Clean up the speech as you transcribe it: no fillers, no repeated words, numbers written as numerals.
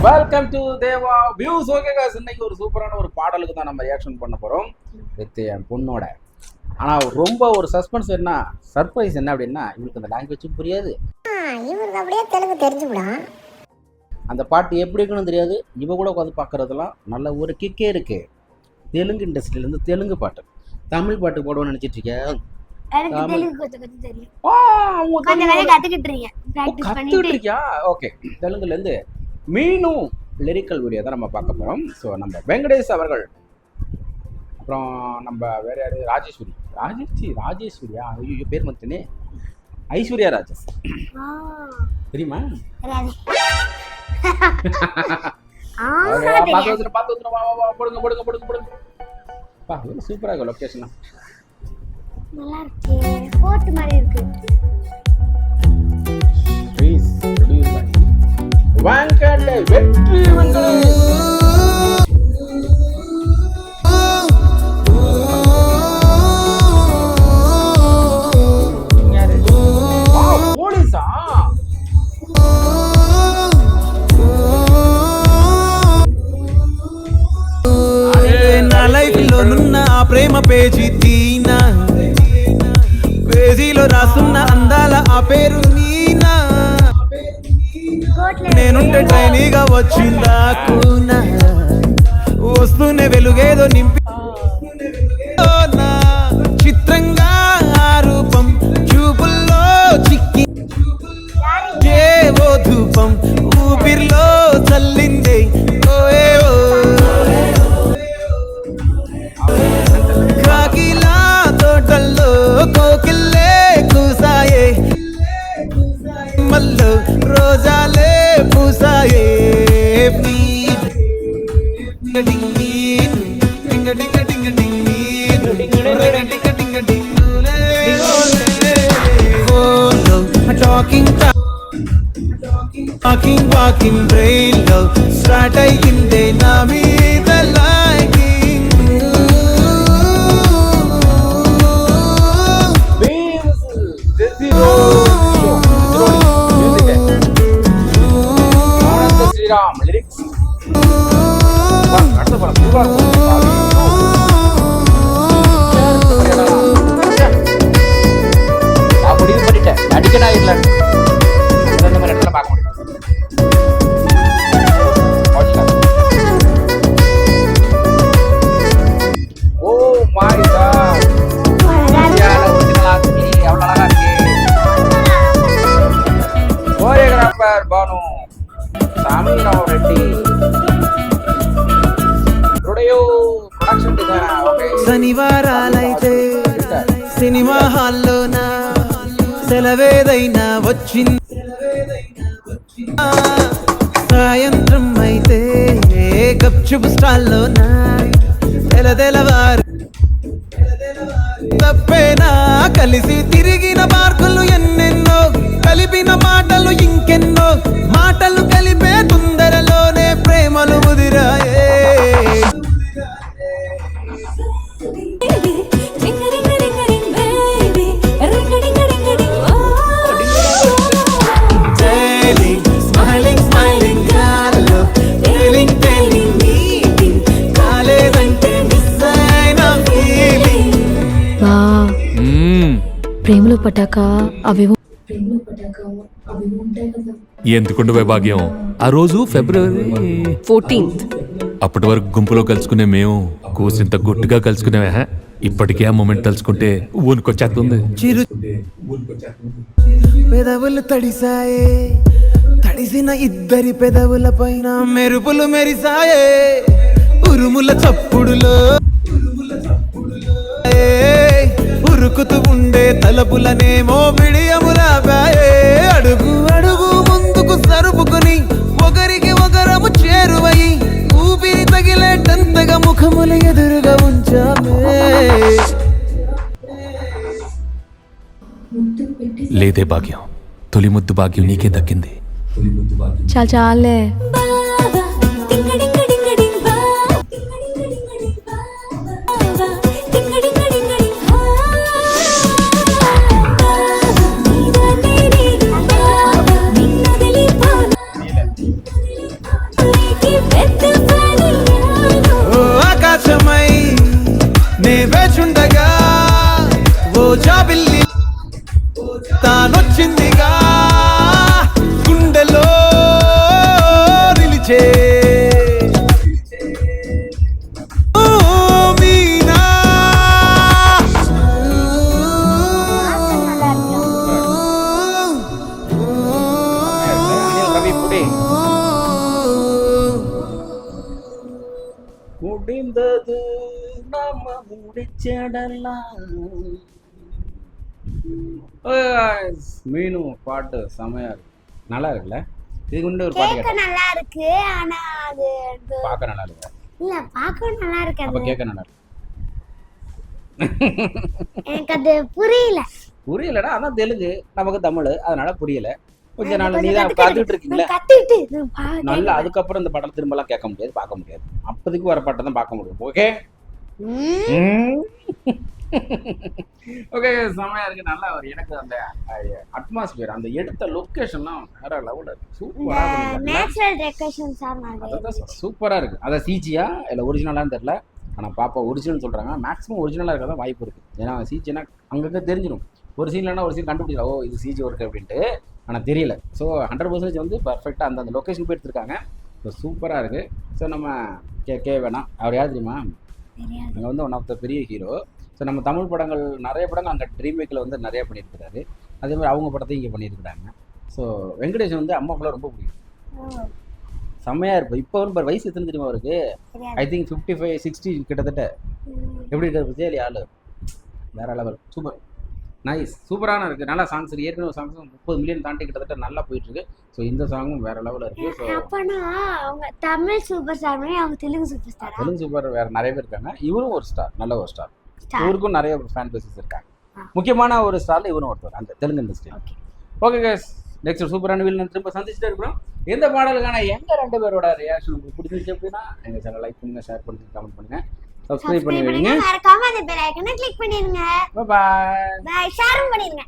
Welcome to Deva views. Okay guys, இன்னைக்கு ஒரு சூப்பரான ஒரு பாடலுக்கு தான் நம்ம ரியாக்ஷன் பண்ண போறோம் வித் என் பொண்ணோட. ஆனால் ரொம்ப ஒரு சஸ்பென்ஸ் என்ன சர்ப்ரைஸ் என்ன அப்படின்னா, இவங்களுக்கு அந்த லாங்குவேஜும் புரியாது, இவருக்கு அப்படியே தெலுங்கு தெரிஞ்சுவிடும். அந்த பாட்டு எப்படி இருக்குன்னு தெரியாது. இவ கூட உட்காந்து பார்க்குறதுலாம் நல்ல ஒரு கிக்கே இருக்கு. தெலுங்கு இண்டஸ்ட்ரியிலேருந்து தெலுங்கு பாட்டு தமிழ் பாட்டு போடுவோன்னு நினச்சிட்டு இருக்கேன். ஓகே, தெலுங்குலேருந்து மீனும் லிரிக்கல் வீடியோ தான் நம்ம பார்க்க போகிறோம். ஸோ நம்ம வெங்கடேஷ் அவர்கள், அப்புறம் நம்ம வேற யாரு, ராஜேஸ்வரியா, ஐயோ பேர் மத்தனே, ஐஸ்வர்யா ராஜேஷ் தெரியுமா? சூப்பரா இருக்கு லொகேஷன், நல்லா இருக்கு, போட் மாதிரி இருக்கு. வாங்கடே வெற்றி வந்து போலீஸா? నా లైఫ్ లో నున్న ఆ ప్రేమ పేజీ తీనా, పేజీలో రాసున్న అందాల ఆ పేరు నీనా, నేనుంటే ట్రైనీగా వచ్చిందాకునా, వస్తూనే వెలుగేదో నింపి చిత్రంగా ఆ రూపం చూపుల్లో చిక్కి ఓ ధూపం ఊపిరిలో చల్లిందే కాకిలా తోటల్లో కోకిల్లే కూసాయే, మల్లో రోజాలే పూసాయే, వాకింగ్ బ్రెయిన్ లో స్టార్ట్ అయ్యిందే నా మీద లైకింగ్. శ్రీరామ్ లిరిక్స్ முடிவு பண்ணிட்டேன், அடிக்கடா இல்லை அந்த மாதிரி இடத்துல பார்க்க முடியும். ஓ மை காட், எவ்வளோ அழகா இருக்கு. Choreographer Bhanu Samirao Reddy, production designer. Okay, శనివారాలైతే సినిమా హాల్లోనా సెలవేదైనా వచ్చింది, సాయంత్రం అయితే గప్చుప్ స్టాల్లోనా తెలవారు తప్పేనా, కలిసి తిరిగిన మార్కులు ఎన్నెన్నో, కలిపిన మాటలు ఇంకెన్నో, మాటలు కలిపే తొందరలోనే ప్రేమలు ముదిరాయే. ప్రేమలో పటాక అవేవో ఎందుకుండే భాగ్యం. ఆ రోజు ఫిబ్రవరి 14th. అప్పటి వరకు గుంపులో కలుసుకునే మేము కూసింత గుట్టుగా కలుసుకునేవా. ఇప్పటికే ఆ మూమెంట్ తలుచుకుంటే ఊనుకొచ్చేస్తుంది. పెదవులు తడిసాయే, తడిసిన ఇద్దరి పెదవుల పైన మెరుపులు మెరిసాయే, ఉరుముల చప్పుడులో ఉరుకుతూ ఉండే తలపులనేమో బిడియములాపాయే, అడుగు అడుగు ముందుకు సరుపుకుని ఒకరికి ఒకరము చేరువై ఊపిరి తగిలేటంతగా ముఖములు ఎదురుగా ఉంచామే. లేదే భాగ్యం, తొలి ముద్దు భాగ్యం నీకే దక్కింది. చాలే முடிந்தது நாம முடிச்சிடலாம். மீனும் பாட்டு செமையா இருக்கு, நல்லா இருக்குல்ல? இதுக்கு முன்னாடி ஒரு பாட்டு கேட்க கேட்டேன், நல்லா இருக்கு ஆனா அது பார்க்க நல்லா இருக்கு. இல்ல பார்க்கவும் நல்லா இருக்கு அப்ப அது. கேட்க நல்லா இருக்கு. எனக்கு அது புரியல. புரியலடா, அதான் தெலுங்கு, நமக்கு தமிழ், அதனால புரியல. கொஞ்ச நாள் நீ தான் பார்த்துட்டு இருக்கீங்களா கத்திட்டு நல்லா. அதுக்கப்புறம் இந்த படம் திரும்பலாம் கேட்க முடியாது, பார்க்க முடியாது. அப்போதைக்கு வர பாட்டை தான் பார்க்க முடியும். ஓகே ஓகே, செமையா இருக்கு, நல்லா ஒரு எனக்கு அந்த அட்மாஸ்பியர், அந்த எடுத்த லொக்கேஷன்லாம் வேற லெவல்ல இருக்கு, சூப்பரா இருக்கு. நேச்சுரல் டெக்கரேஷன்ஸ் ஆனாங்க. அதான் சூப்பரா இருக்கு. அதை சிஜியா இல்லை ஒரிஜினலான்னு தெரியல, ஆனால் பாப்பா ஒரிஜினல் சொல்றாங்க. மேக்ஸிமம் ஒரிஜினலாக இருக்க தான் வாய்ப்பு இருக்கு. ஏன்னா சிஜினா அங்கங்கே தெரிஞ்சிடும், ஒரு சீன்லன்னா ஒரு சீன் கண்டுபிடிக்கலாம், ஓ இது சிஜி ஒர்க் அப்படின்ட்டு. ஆனால் தெரியல. ஸோ 100% வந்து பர்ஃபெக்டாக அந்த லொக்கேஷன் போய் எடுத்திருக்காங்க. ஸோ சூப்பராக இருக்குது. ஸோ நம்ம கே வேணாம், அவர் யார் தெரியுமா? அங்கே வந்து ஒன் ஆஃப் த பெரிய ஹீரோ. ஸோ நம்ம தமிழ் படங்கள் நிறைய படங்கள் அங்கே ட்ரீம்மேக்கில் வந்து நிறைய பண்ணியிருக்கிறாரு. அதே மாதிரி அவங்க படத்தையும் இங்கே பண்ணியிருக்கிறாங்க. ஸோ வெங்கடேஷன் வந்து அம்மா ஃபுல்லாக ரொம்ப பிடிக்கும், செம்மையாக இருப்போம். இப்போ வந்து வயசு எத்தனை தெரியுமா அவருக்கு? ஐ திங்க் 55, 60 கிட்டத்தட்ட. எப்படி இருக்கிற விஜய் ஆளு வேற லெவல், சூப்பர் நைஸ், சூப்பரான இருக்குது. நல்லா சாங்ஸ் இருக்குது. ஏற்கனவே சாங்ஸ் 30 மில்லியன் தாண்டி கிட்டத்தட்ட நல்லா போயிட்டுருக்கு. ஸோ இந்த சாங்கும் வேறு லெவலில் இருக்குது. ஸோ அப்பனா அவங்க தமிழ் சூப்பர் ஸ்டார் மாதிரி அவங்க Telugu super star. Telugu super வேறு நிறைய பேர் இருக்காங்க. இவரும் ஒரு ஸ்டார், நல்ல ஒரு ஸ்டார். இவருக்கும் நிறைய ஃபேன் பேசஸ் இருக்காங்க. முக்கியமான ஒரு ஸ்டாரில் இவரும் ஒருத்தர் அந்த தெலுங்கு இண்டஸ்ட்ரியில். ஓகே கேஸ், நெக்ஸ்ட் சூப்பரான வீல் திரும்ப சந்திச்சுட்டே இருக்கிறோம். எந்த பாடலுக்கான எங்கள் 2 பேரோட ரியாக்ஷன் உங்களுக்கு பிடிச்சிருச்சு அப்படின்னா எங்கள் சேனல் லைக் பண்ணுங்கள், ஷேர் பண்ணுங்கள், கமெண்ட் பண்ணுங்கள், சப்ஸ்கிரைப் பண்ணி வைங்க. மறக்காம அந்த பெல் ஐகானை கிளிக் பண்ணிருங்க. பாய். பை, ஷேரும் பண்ணிருங்க.